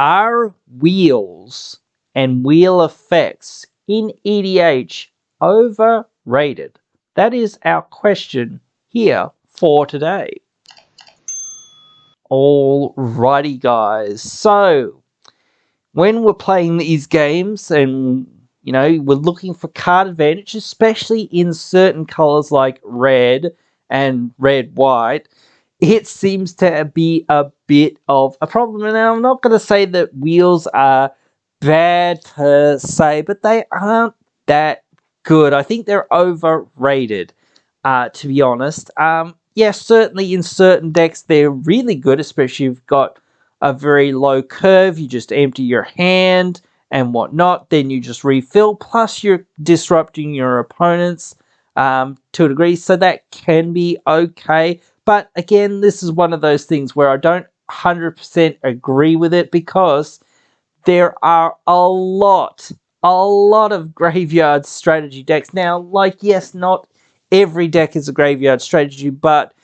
Are wheels and wheel effects in EDH overrated? That is our question here for today. Alrighty, guys. So, when we're playing these games and, we're looking for card advantage, especially in certain colors like red and red-white, it seems to be a bit of a problem. And I'm not going to say that wheels are bad per se, but they aren't that good. I think they're overrated, to be honest. Yes, certainly in certain decks they're really good, especially if you've got a very low curve. You just empty your hand and whatnot, then you just refill. Plus, you're disrupting your opponents to a degree, so that can be okay. But again, this is one of those things where I don't 100% agree with it, because there are a lot of graveyard strategy decks. Now, like, yes, not every deck is a graveyard strategy, but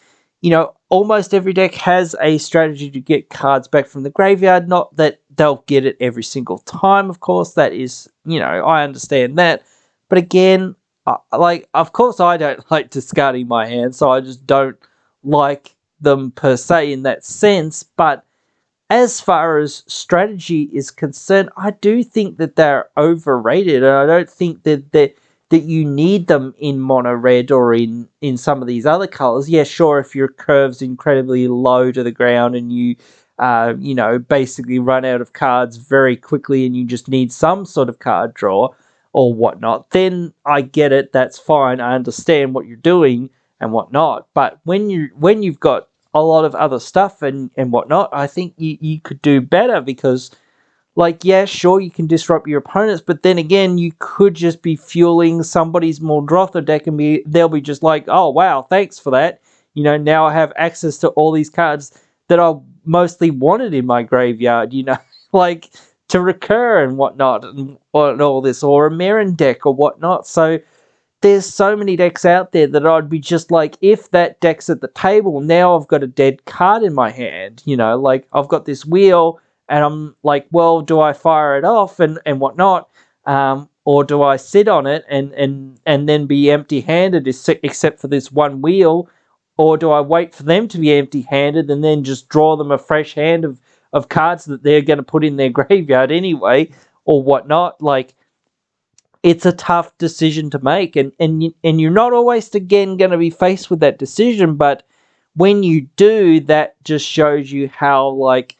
almost every deck has a strategy to get cards back from the graveyard. Not that they'll get it every single time, of course. That is, I understand that. But again, of course, I don't like discarding my hand, so I just don't like them per se in that sense. But as far as strategy is concerned, I do think that they're overrated, and I don't think that you need them in mono red or in some of these other colors. Yeah, sure, if your curve's incredibly low to the ground and you basically run out of cards very quickly and you just need some sort of card draw or whatnot, then I get it. That's fine. I understand what you're doing and whatnot. But when you've got a lot of other stuff and whatnot, I think you could do better, because, like, yeah, sure, you can disrupt your opponents, but then again, you could just be fueling somebody's Muldrotha deck and they'll be just like, oh, wow, thanks for that. Now I have access to all these cards that I mostly wanted in my graveyard, like to recur and whatnot, and all this, or a Mirren deck or whatnot. So there's so many decks out there that I'd be just like, if that deck's at the table, now I've got a dead card in my hand, like I've got this wheel and I'm like, well, do I fire it off and whatnot? Or do I sit on it and then be empty-handed except for this one wheel? Or do I wait for them to be empty-handed and then just draw them a fresh hand of cards that they're going to put in their graveyard anyway, or whatnot? Like, it's a tough decision to make, and you're not always again going to be faced with that decision, but when you do, that just shows you how, like,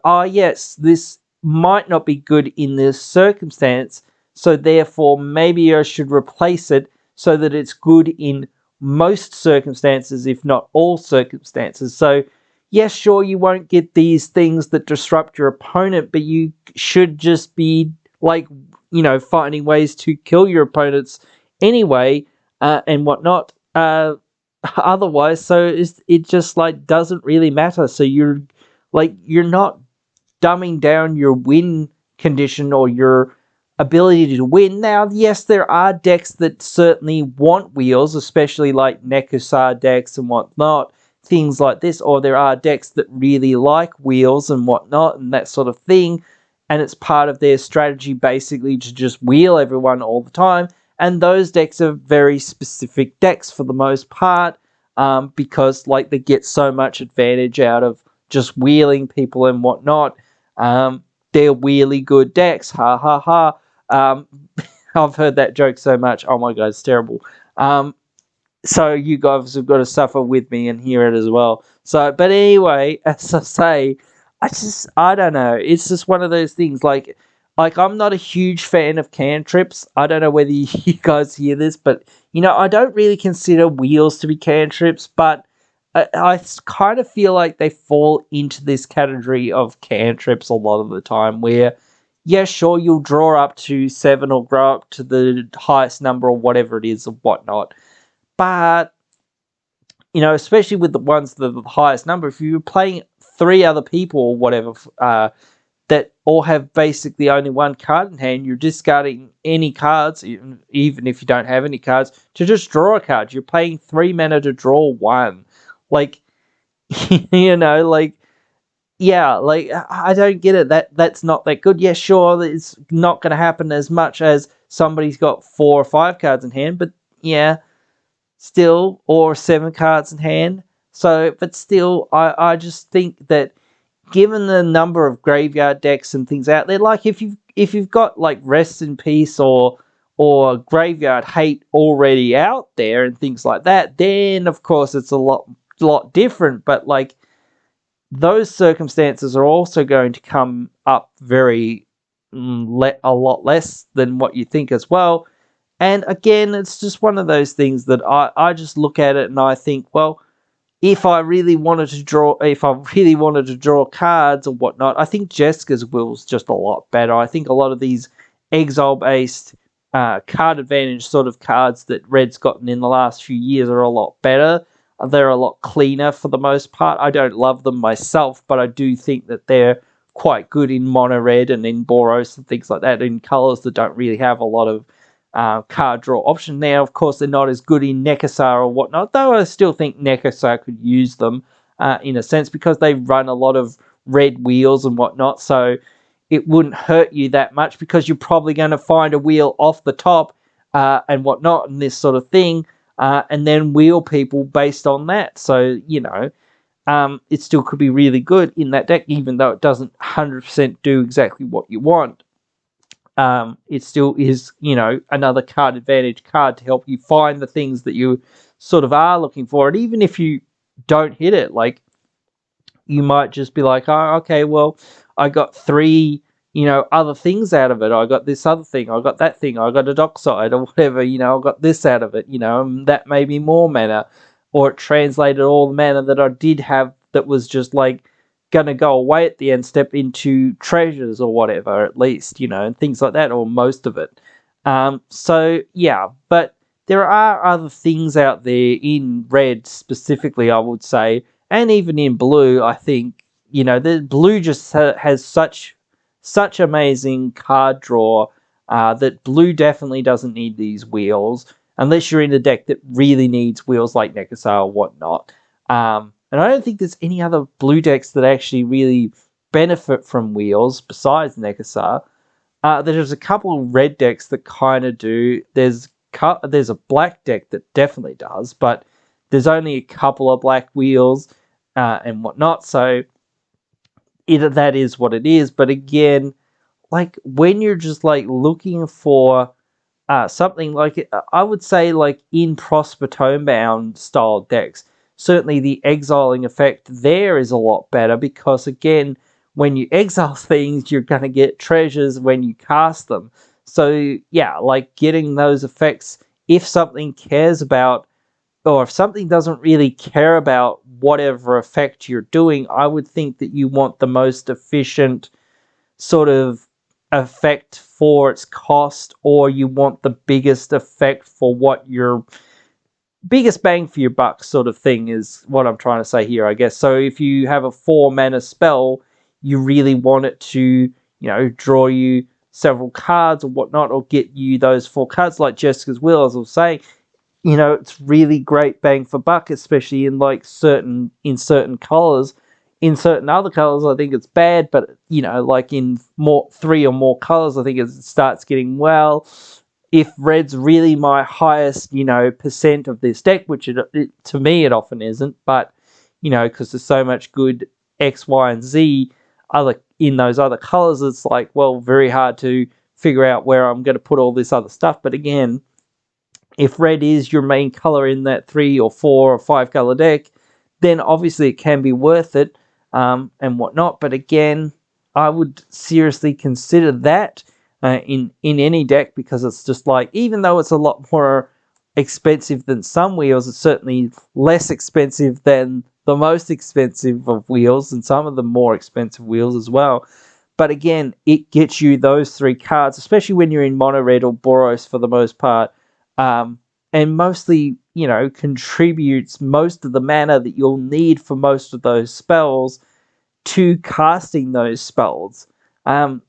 oh yes, this might not be good in this circumstance, so therefore maybe I should replace it so that it's good in most circumstances, if not all circumstances. So yes, sure, you won't get these things that disrupt your opponent, but you should just be like, finding ways to kill your opponents anyway, and whatnot. Otherwise, so it just like doesn't really matter. So you're not dumbing down your win condition or your ability to win. Now, yes, there are decks that certainly want wheels, especially like Nekusar decks and whatnot, things like this, or there are decks that really like wheels and whatnot and that sort of thing, and it's part of their strategy basically to just wheel everyone all the time. And those decks are very specific decks for the most part, because like they get so much advantage out of just wheeling people and whatnot. They're really good decks. Ha ha ha. I've heard that joke so much. Oh my god, it's terrible. So you guys have got to suffer with me and hear it as well. So, but anyway, as I say, I don't know. It's just one of those things. Like I'm not a huge fan of cantrips. I don't know whether you guys hear this, but I don't really consider wheels to be cantrips, but I kind of feel like they fall into this category of cantrips a lot of the time, where, yeah, sure, you'll draw up to 7 or grow up to the highest number or whatever it is or whatnot. But, especially with the ones that are the highest number, if you're playing 3 other people or whatever, that all have basically only one card in hand, you're discarding any cards, even if you don't have any cards, to just draw a card. You're paying 3 mana to draw 1. Like, like, yeah, like I don't get it. That's not that good. Yeah, sure, it's not going to happen as much as somebody's got 4 or 5 cards in hand, but yeah, still, or 7 cards in hand. So, but still, I just think that given the number of graveyard decks and things out there, like if you've got like Rest in Peace or Graveyard Hate already out there and things like that, then of course it's a lot different. But like those circumstances are also going to come up very a lot less than what you think as well. And again, it's just one of those things that I just look at it and I think, well, if I really wanted to draw cards or whatnot, I think Jeska's Will's just a lot better. I think a lot of these exile-based card advantage sort of cards that Red's gotten in the last few years are a lot better. They're a lot cleaner for the most part. I don't love them myself, but I do think that they're quite good in mono red and in Boros and things like that, in colors that don't really have a lot of card draw option. Now, of course, they're not as good in Nekasar or whatnot, though I still think Nekasar could use them in a sense because they run a lot of red wheels and whatnot, so it wouldn't hurt you that much because you're probably going to find a wheel off the top and whatnot and this sort of thing, and then wheel people based on that. So, it still could be really good in that deck, even though it doesn't 100% do exactly what you want. It still is, another card advantage card to help you find the things that you sort of are looking for. And even if you don't hit it, like, you might just be like, oh, okay, well, I got 3, other things out of it. I got this other thing. I got that thing. I got a dockside or whatever, I got this out of it, and that made me more mana. Or it translated all the mana that I did have that was just like, going to go away at the end step into treasures or whatever, at least, and things like that, or most of it. So, yeah, but there are other things out there in red specifically, I would say, and even in blue, I think, the blue just has such amazing card draw that blue definitely doesn't need these wheels, unless you're in a deck that really needs wheels like Nekasar or whatnot. And I don't think there's any other blue decks that actually really benefit from wheels besides Nekasar. There's a couple of red decks that kind of do. There's a black deck that definitely does, but there's only a couple of black wheels and whatnot, so that is what it is. But again, like when you're just like looking for something like, I would say, like in Prosper Tomebound style decks, certainly the exiling effect there is a lot better because, again, when you exile things, you're going to get treasures when you cast them. So, yeah, like getting those effects, if something cares about, or if something doesn't really care about whatever effect you're doing, I would think that you want the most efficient sort of effect for its cost, or you want the biggest effect for what you're biggest bang for your buck sort of thing is what I'm trying to say here, I guess. So if you have a 4 mana spell, you really want it to, draw you several cards or whatnot, or get you those 4 cards like Jeska's Will, as I was saying. It's really great bang for buck, especially in certain colors. In certain other colors, I think it's bad, but like in 3 or more colors, I think it starts getting well. If red's really my highest, percent of this deck, which to me it often isn't, but because there's so much good X, Y, and Z in those other colors, it's like, well, very hard to figure out where I'm going to put all this other stuff. But again, if red is your main color in that 3 or 4 or 5 color deck, then obviously it can be worth it and whatnot. But again, I would seriously consider that in any deck, because it's just like, even though it's a lot more expensive than some wheels, it's certainly less expensive than the most expensive of wheels, and some of the more expensive wheels as well. But again, it gets you those 3 cards, especially when you're in mono red or Boros for the most part, and mostly, contributes most of the mana that you'll need for most of those spells to casting those spells.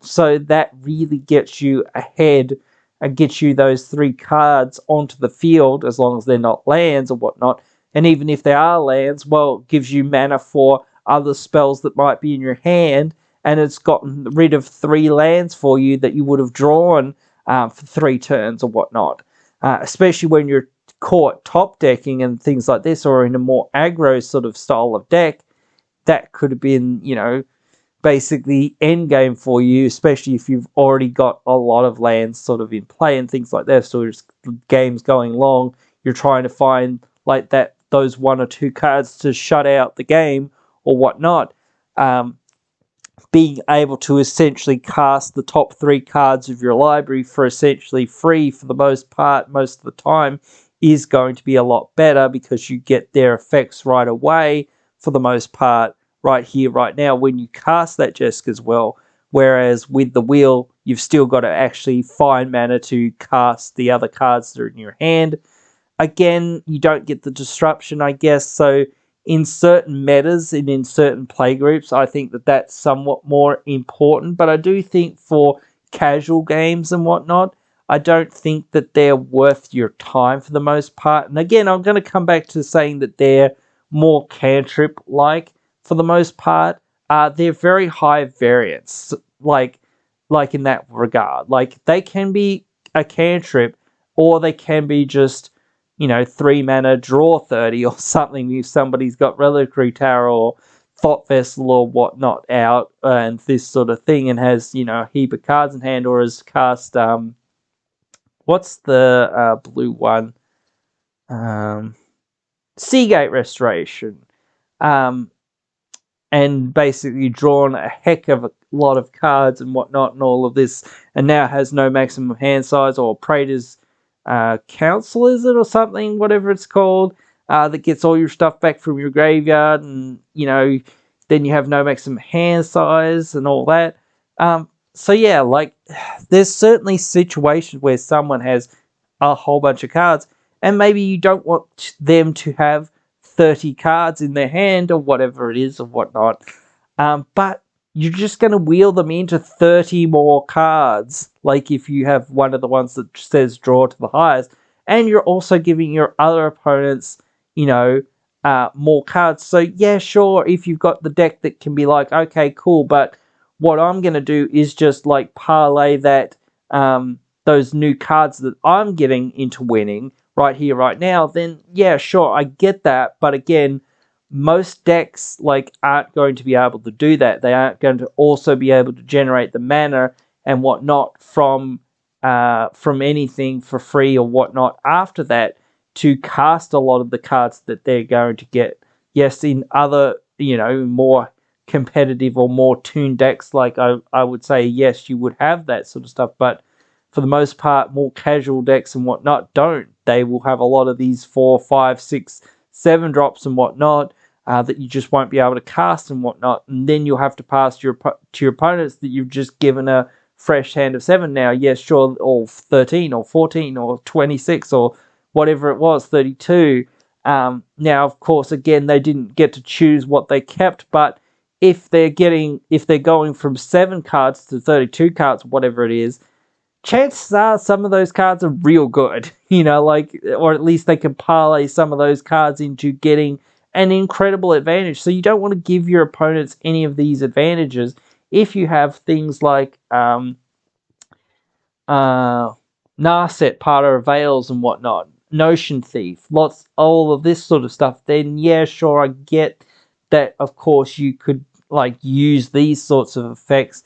So that really gets you ahead and gets you those 3 cards onto the field, as long as they're not lands or whatnot. And even if they are lands, well, it gives you mana for other spells that might be in your hand, and it's gotten rid of 3 lands for you that you would have drawn for 3 turns or whatnot. Especially when you're caught top decking and things like this, or in a more aggro sort of style of deck, that could have been, basically end game for you, especially if you've already got a lot of lands sort of in play and things like that. So as games going long, you're trying to find like those 1 or 2 cards to shut out the game or whatnot. Being able to essentially cast the top 3 cards of your library for essentially free for the most part, most of the time, is going to be a lot better because you get their effects right away for the most part, right here, right now, when you cast that Jesk as well. Whereas with the wheel, you've still got to actually find mana to cast the other cards that are in your hand. Again, you don't get the disruption, I guess. So in certain metas and in certain playgroups, I think that that's somewhat more important. But I do think for casual games and whatnot, I don't think that they're worth your time for the most part. And again, I'm going to come back to saying that they're more cantrip-like for the most part. They're very high variance, like in that regard. Like, they can be a cantrip, or they can be just, 3 mana, draw 30 or something if somebody's got Reliquary Tower or Thought Vessel or whatnot out, and this sort of thing, and has, a heap of cards in hand, or has cast, what's the blue one? Seagate Restoration. And basically drawn a heck of a lot of cards and whatnot and all of this, and now has no maximum hand size, or Praetor's Council, is it, or something, whatever it's called, that gets all your stuff back from your graveyard, and, then you have no maximum hand size and all that. So yeah, like, there's certainly situations where someone has a whole bunch of cards, and maybe you don't want them to have 30 cards in their hand or whatever it is or whatnot. But you're just going to wheel them into 30 more cards, like if you have one of the ones that says draw to the highest, and you're also giving your other opponents, more cards. So yeah, sure, if you've got the deck that can be like, okay, cool, but what I'm going to do is just like parlay that, those new cards that I'm getting into winning right here, right now, then yeah, sure, I get that. But again, most decks aren't going to be able to do that. They aren't going to also be able to generate the mana and whatnot from anything for free or whatnot after that to cast a lot of the cards that they're going to get. Yes, in other, more competitive or more tuned decks, I would say, yes, you would have that sort of stuff, but for the most part, more casual decks and whatnot don't. They will have a lot of these 4, 5, 6, 7 drops and whatnot that you just won't be able to cast and whatnot. And then you'll have to pass to your opponents that you've just given a fresh hand of 7 now. Yes, sure, or 13 or 14 or 26 or whatever it was, 32. Now, of course, again, they didn't get to choose what they kept, but if they're going from 7 cards to 32 cards, whatever it is, chances are some of those cards are real good, or at least they can parlay some of those cards into getting an incredible advantage. So you don't want to give your opponents any of these advantages if you have things like Narset, Parter of Veils and whatnot, Notion Thief, all of this sort of stuff. Then yeah, sure, I get that. Of course, you could use these sorts of effects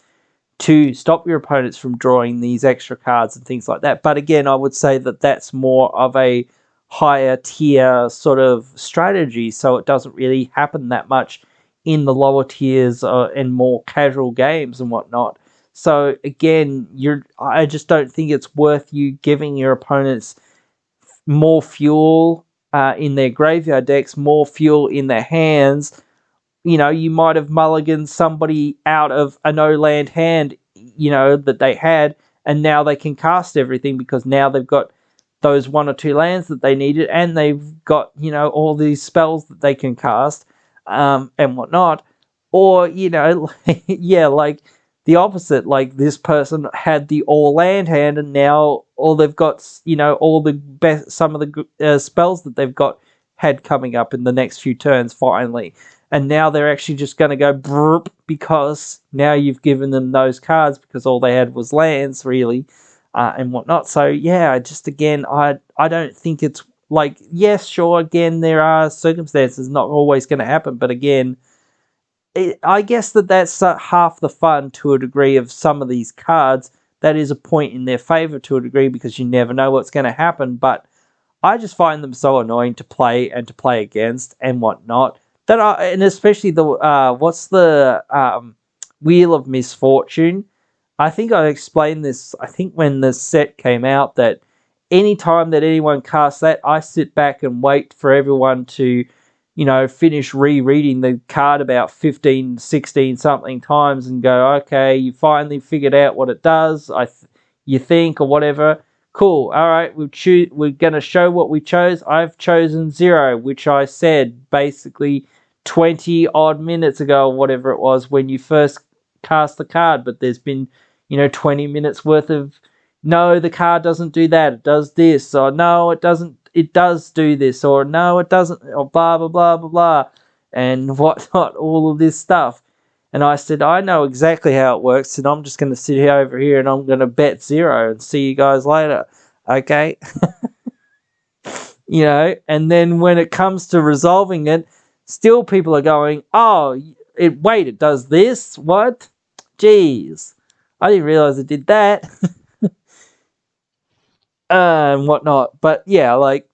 to stop your opponents from drawing these extra cards and things like that. But again, I would say that that's more of a higher tier sort of strategy, so it doesn't really happen that much in the lower tiers and more casual games and whatnot. So again, I just don't think it's worth you giving your opponents more fuel in their graveyard decks, more fuel in their hands. You might have mulliganed somebody out of a no-land hand, that they had, and now they can cast everything because now they've got those 1 or 2 lands that they needed, and they've got, all these spells that they can cast, and whatnot. Or, yeah, the opposite, this person had the all-land hand, and now all they've got, all the best, some of the spells that they've got had coming up in the next few turns, finally. and now they're actually just going to go brrp because now you've given them those cards because all they had was lands, really, and whatnot. So, yeah, just again, I don't think it's like, yes, sure, again, there are circumstances not always going to happen, but again, I guess that's half the fun to a degree of some of these cards. That is a point in their favor to a degree because you never know what's going to happen, but I just find them so annoying to play and to play against and whatnot. And especially the what's the Wheel of Misfortune. I think I explained this. I think when the set came out, that any time that anyone casts that, I sit back and wait for everyone to, finish rereading the card about 15, 16 something times and go, okay, you finally figured out what it does. You think or whatever. Cool. All right, we're going to show what we chose. I've chosen 0, which I said basically 20 odd minutes ago or whatever it was when you first cast the card, but there's been 20 minutes worth of, no, the card doesn't do that, it does this, or no, it doesn't, it does do this, or no, it doesn't, or blah blah blah blah blah, and whatnot, all of this stuff. And I said, I know exactly how it works, and I'm just going to sit here over here and I'm going to bet 0 and see you guys later. Okay? And then when it comes to resolving it, still people are going, oh, it does this? What? Jeez. I didn't realize it did that. And whatnot. But yeah, like,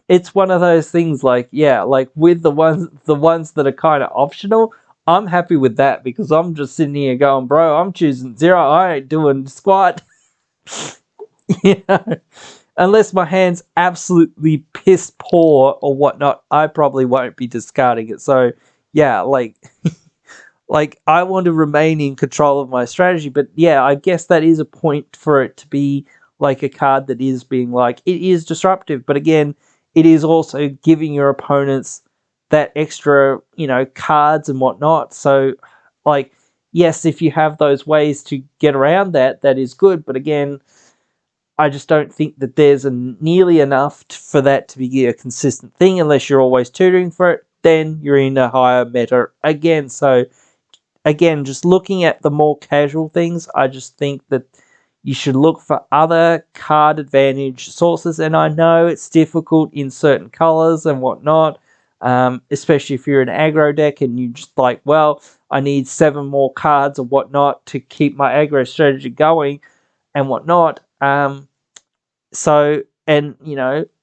it's one of those things, like, yeah, like with the ones that are kind of optional, I'm happy with that because I'm just sitting here going, bro, I'm choosing 0. I ain't doing squat. Unless my hand's absolutely piss poor or whatnot, I probably won't be discarding it. So yeah, like like I want to remain in control of my strategy, but yeah, I guess that is a point for it to be like a card that is being like, it is disruptive, but again, it is also giving your opponents that extra, cards and whatnot. So, like, yes, if you have those ways to get around that, that is good. But again, I just don't think that there's nearly enough for that to be a consistent thing unless you're always tutoring for it. Then you're in a higher meta again. So, again, just looking at the more casual things, I just think that you should look for other card advantage sources. And I know it's difficult in certain colors and whatnot, especially if you're an aggro deck and you just like, well, I need 7 more cards or whatnot to keep my aggro strategy going and whatnot. So, and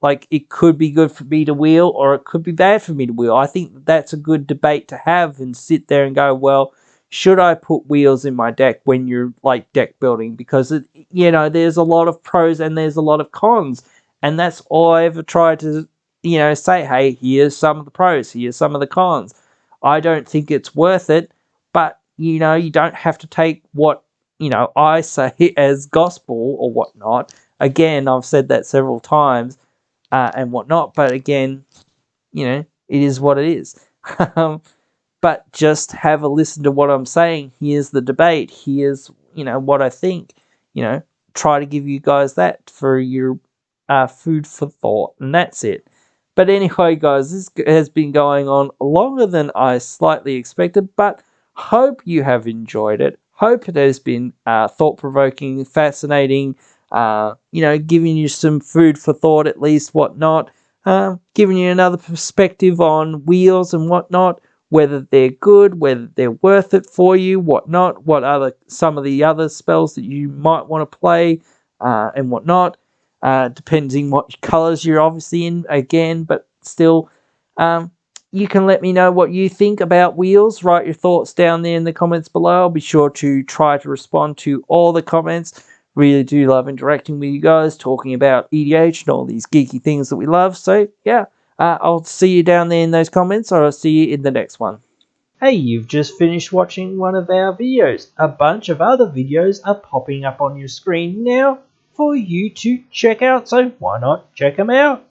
like, it could be good for me to wheel or it could be bad for me to wheel. I think that's a good debate to have and sit there and go, well, should I put wheels in my deck when you're like deck building? Because there's a lot of pros and there's a lot of cons, and that's all I ever try to say. Hey, here's some of the pros, here's some of the cons. I don't think it's worth it, but you don't have to take what I say as gospel or whatnot. Again, I've said that several times and whatnot, but again, it is what it is. But just have a listen to what I'm saying. Here's the debate. Here's, what I think. Try to give you guys that for your food for thought. And that's it. But anyway, guys, this has been going on longer than I slightly expected. But hope you have enjoyed it. Hope it has been thought-provoking, fascinating, giving you some food for thought at least, whatnot. Giving you another perspective on wheels and whatnot. Whether they're good, whether they're worth it for you, whatnot, what other some of the other spells that you might want to play, and whatnot, depending what colours you're obviously in, again, but still, you can let me know what you think about wheels. Write your thoughts down there in the comments below. I'll be sure to try to respond to all the comments. Really do love interacting with you guys, talking about EDH and all these geeky things that we love, so yeah. I'll see you down there in those comments, or I'll see you in the next one. Hey, you've just finished watching one of our videos. A bunch of other videos are popping up on your screen now for you to check out, so why not check them out?